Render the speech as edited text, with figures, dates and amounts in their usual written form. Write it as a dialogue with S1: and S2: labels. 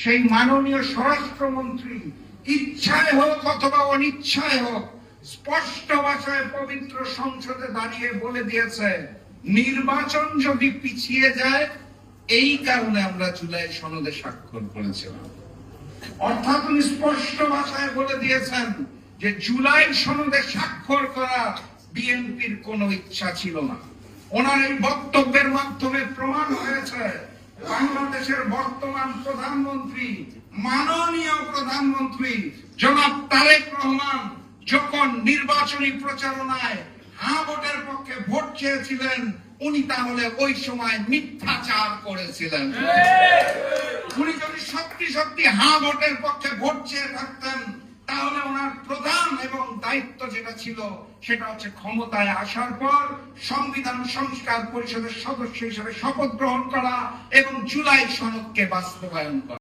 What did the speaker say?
S1: সেই মাননীয় স্বরাষ্ট্রমন্ত্রী ইচ্ছায় হোক অথবা অনিচ্ছায় হোক স্পষ্ট ভাষায় পবিত্র সংসদে দাঁড়িয়ে বলে দিয়েছে, নির্বাচন যদি পিছিয়ে যায় এই কারণে আমরা জুলাই সনদে স্বাক্ষর করেছিলাম। অর্থাৎ উনি স্পষ্ট ভাষায় বলে দিয়েছেন যে জুলাই সনদে স্বাক্ষর করা বিএনপির কোনো ইচ্ছা ছিল না। ওনার এই বক্তব্যের মাধ্যমে প্রমাণ হয়েছে বাংলাদেশের বর্তমান প্রধানমন্ত্রী, মাননীয় প্রধানমন্ত্রী জনাব তারেক রহমান যখন নির্বাচনী প্রচারণায় হ্যাঁ ভোটের পক্ষে ভোট চেয়েছিলেন, উনি তাহলে ওই সময় মিথ্যাচার করেছিলেন। উনি যদি সত্যি সত্যি হ্যাঁ ভোটের পক্ষে ভোট চেয়ে থাকতেন, তাহলে ওনার প্রধান এবং দায়িত্ব যেটা ছিল সেটা হচ্ছে ক্ষমতায় আসার পর সংবিধান সংস্কার পরিষদের সদস্য হিসেবে শপথ গ্রহণ করা এবং জুলাই সনদকে বাস্তবায়ন করা।